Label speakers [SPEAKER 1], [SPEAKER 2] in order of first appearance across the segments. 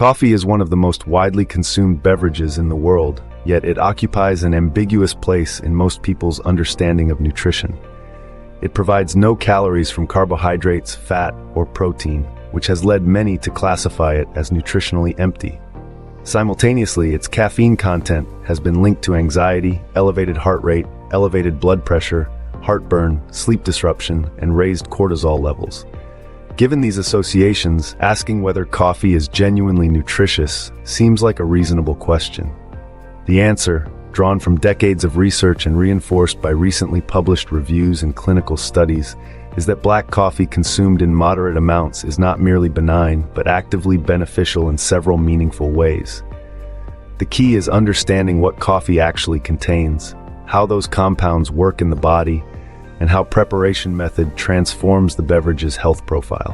[SPEAKER 1] Coffee is one of the most widely consumed beverages in the world, yet it occupies an ambiguous place in most people's understanding of nutrition. It provides no calories from carbohydrates, fat, or protein, which has led many to classify it as nutritionally empty. Simultaneously, its caffeine content has been linked to anxiety, elevated heart rate, elevated blood pressure, heartburn, sleep disruption, and raised cortisol levels. Given these associations, asking whether coffee is genuinely nutritious seems like a reasonable question. The answer, drawn from decades of research and reinforced by recently published reviews and clinical studies, is that black coffee consumed in moderate amounts is not merely benign, but actively beneficial in several meaningful ways. The key is understanding what coffee actually contains, how those compounds work in the body, and how preparation method transforms the beverage's health profile.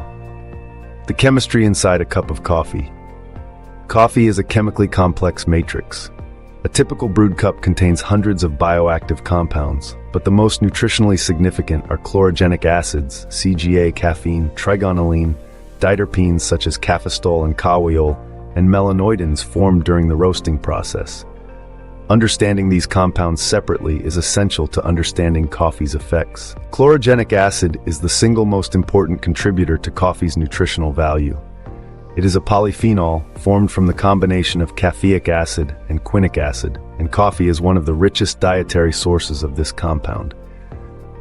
[SPEAKER 1] The chemistry inside a cup of coffee. Coffee is a chemically complex matrix. A typical brewed cup contains hundreds of bioactive compounds, but the most nutritionally significant are chlorogenic acids, CGA, caffeine, trigonylene, diterpenes such as cafestol and cawiol, and melanoidins formed during the roasting process. Understanding these compounds separately is essential to understanding coffee's effects. Chlorogenic acid is the single most important contributor to coffee's nutritional value. It is a polyphenol formed from the combination of caffeic acid and quinic acid, and coffee is one of the richest dietary sources of this compound.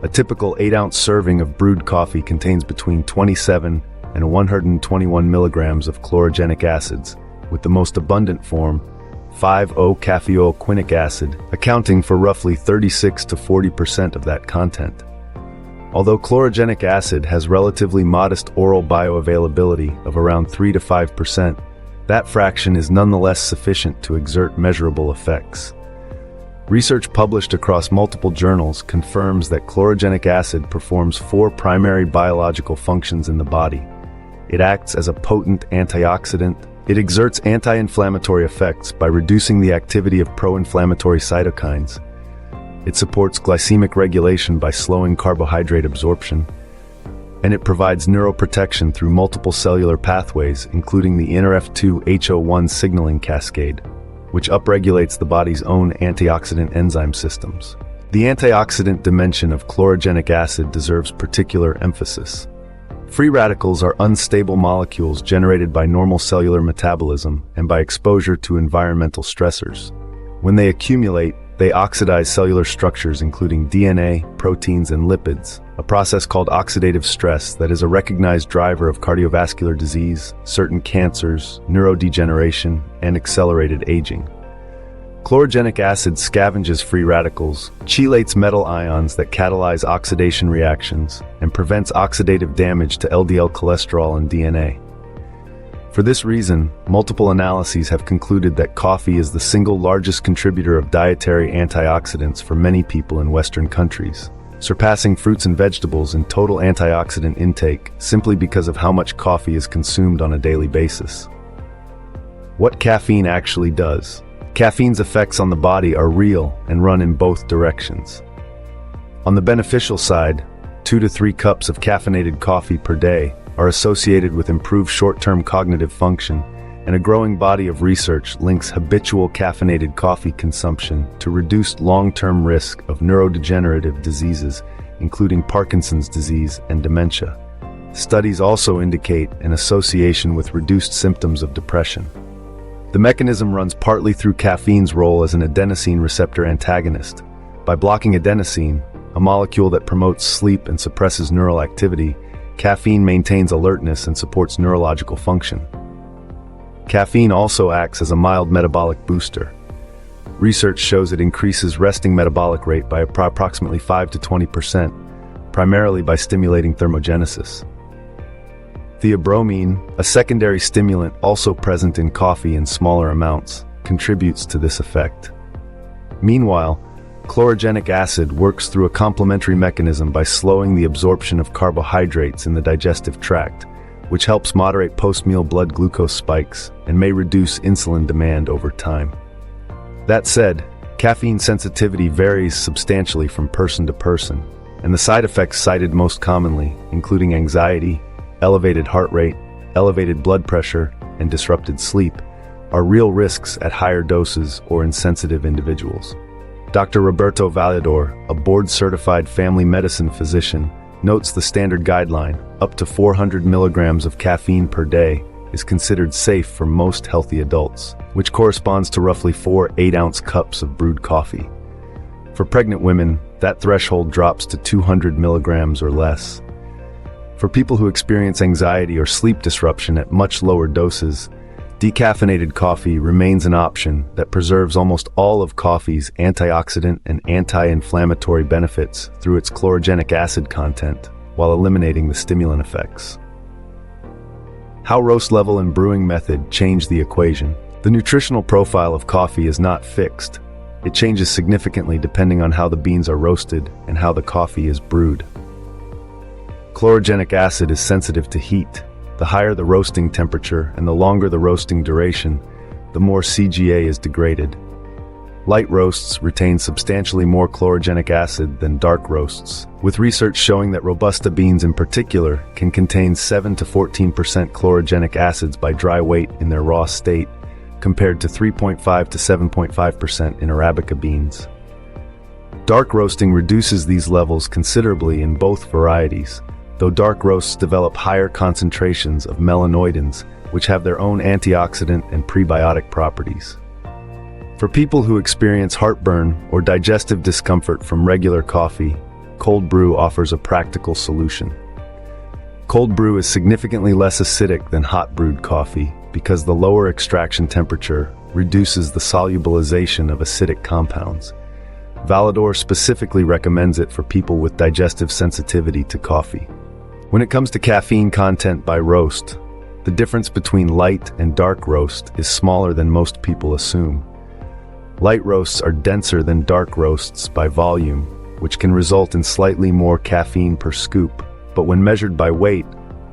[SPEAKER 1] A typical 8-ounce serving of brewed coffee contains between 27 and 121 milligrams of chlorogenic acids, with the most abundant form, 5-O-caffeol quinic acid, accounting for roughly 36 to 40% of that content. Although chlorogenic acid has relatively modest oral bioavailability of around 3 to 5%, that fraction is nonetheless sufficient to exert measurable effects. Research published across multiple journals confirms that chlorogenic acid performs 4 primary biological functions in the body. It acts as a potent antioxidant. It exerts anti-inflammatory effects by reducing the activity of pro-inflammatory cytokines. It supports glycemic regulation by slowing carbohydrate absorption, and it provides neuroprotection through multiple cellular pathways, including the NRF2-HO1 signaling cascade, which upregulates the body's own antioxidant enzyme systems. The antioxidant dimension of chlorogenic acid deserves particular emphasis. Free radicals are unstable molecules generated by normal cellular metabolism and by exposure to environmental stressors. When they accumulate, they oxidize cellular structures including DNA, proteins, and lipids, a process called oxidative stress that is a recognized driver of cardiovascular disease, certain cancers, neurodegeneration, and accelerated aging. Chlorogenic acid scavenges free radicals, chelates metal ions that catalyze oxidation reactions, and prevents oxidative damage to LDL cholesterol and DNA. For this reason, multiple analyses have concluded that coffee is the single largest contributor of dietary antioxidants for many people in Western countries, surpassing fruits and vegetables in total antioxidant intake simply because of how much coffee is consumed on a daily basis. What caffeine actually does. Caffeine's effects on the body are real and run in both directions. On the beneficial side, 2 to 3 cups of caffeinated coffee per day are associated with improved short-term cognitive function, and a growing body of research links habitual caffeinated coffee consumption to reduced long-term risk of neurodegenerative diseases, including Parkinson's disease and dementia. Studies also indicate an association with reduced symptoms of depression. The mechanism runs partly through caffeine's role as an adenosine receptor antagonist. By blocking adenosine, a molecule that promotes sleep and suppresses neural activity, caffeine maintains alertness and supports neurological function. Caffeine also acts as a mild metabolic booster. Research shows it increases resting metabolic rate by approximately 5 to 20%, primarily by stimulating thermogenesis. Theobromine, a secondary stimulant also present in coffee in smaller amounts, contributes to this effect. Meanwhile, chlorogenic acid works through a complementary mechanism by slowing the absorption of carbohydrates in the digestive tract, which helps moderate post-meal blood glucose spikes and may reduce insulin demand over time. That said, caffeine sensitivity varies substantially from person to person, and the side effects cited most commonly, including anxiety, elevated heart rate, elevated blood pressure, and disrupted sleep, are real risks at higher doses or in sensitive individuals. Dr. Roberto Vallador, a board-certified family medicine physician, notes the standard guideline, up to 400 milligrams of caffeine per day, is considered safe for most healthy adults, which corresponds to roughly 4 8-ounce cups of brewed coffee. For pregnant women, that threshold drops to 200 milligrams or less. For people who experience anxiety or sleep disruption at much lower doses, decaffeinated coffee remains an option that preserves almost all of coffee's antioxidant and anti-inflammatory benefits through its chlorogenic acid content, while eliminating the stimulant effects. How roast level and brewing method change the equation. The nutritional profile of coffee is not fixed. It changes significantly depending on how the beans are roasted and how the coffee is brewed. Chlorogenic acid is sensitive to heat. The higher the roasting temperature and the longer the roasting duration, the more CGA is degraded. Light roasts retain substantially more chlorogenic acid than dark roasts, with research showing that Robusta beans in particular can contain 7 to 14% chlorogenic acids by dry weight in their raw state, compared to 3.5 to 7.5% in Arabica beans. Dark roasting reduces these levels considerably in both varieties, though dark roasts develop higher concentrations of melanoidins, which have their own antioxidant and prebiotic properties. For people who experience heartburn or digestive discomfort from regular coffee, cold brew offers a practical solution. Cold brew is significantly less acidic than hot brewed coffee because the lower extraction temperature reduces the solubilization of acidic compounds. Vallador specifically recommends it for people with digestive sensitivity to coffee. When it comes to caffeine content by roast, the difference between light and dark roast is smaller than most people assume. Light roasts are denser than dark roasts by volume, which can result in slightly more caffeine per scoop, but when measured by weight,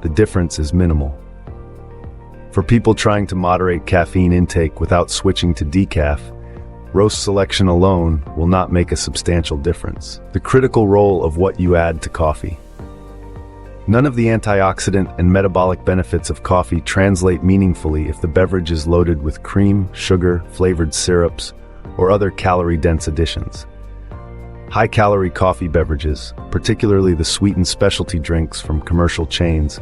[SPEAKER 1] the difference is minimal. For people trying to moderate caffeine intake without switching to decaf, roast selection alone will not make a substantial difference. The critical role of what you add to coffee. None of the antioxidant and metabolic benefits of coffee translate meaningfully if the beverage is loaded with cream, sugar, flavored syrups, or other calorie-dense additions. High-calorie coffee beverages, particularly the sweetened specialty drinks from commercial chains,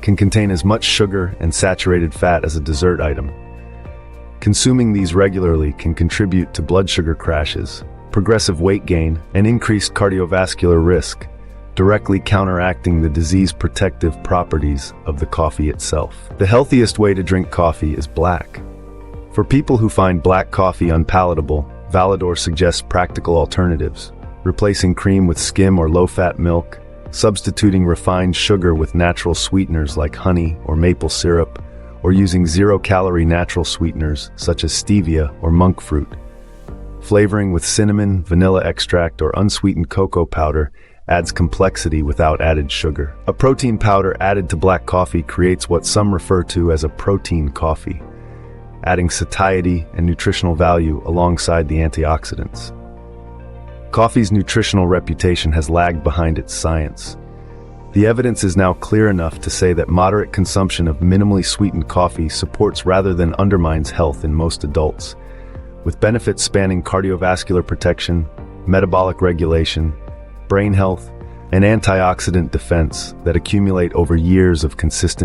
[SPEAKER 1] can contain as much sugar and saturated fat as a dessert item. Consuming these regularly can contribute to blood sugar crashes, progressive weight gain, and increased cardiovascular risk, directly counteracting the disease-protective properties of the coffee itself. The healthiest way to drink coffee is black. For people who find black coffee unpalatable, Vallador suggests practical alternatives, replacing cream with skim or low-fat milk, substituting refined sugar with natural sweeteners like honey or maple syrup, or using zero-calorie natural sweeteners such as stevia or monk fruit. Flavoring with cinnamon, vanilla extract, or unsweetened cocoa powder adds complexity without added sugar. A protein powder added to black coffee creates what some refer to as a protein coffee, adding satiety and nutritional value alongside the antioxidants. Coffee's nutritional reputation has lagged behind its science. The evidence is now clear enough to say that moderate consumption of minimally sweetened coffee supports rather than undermines health in most adults, with benefits spanning cardiovascular protection, metabolic regulation, brain health, and antioxidant defense that accumulate over years of consistent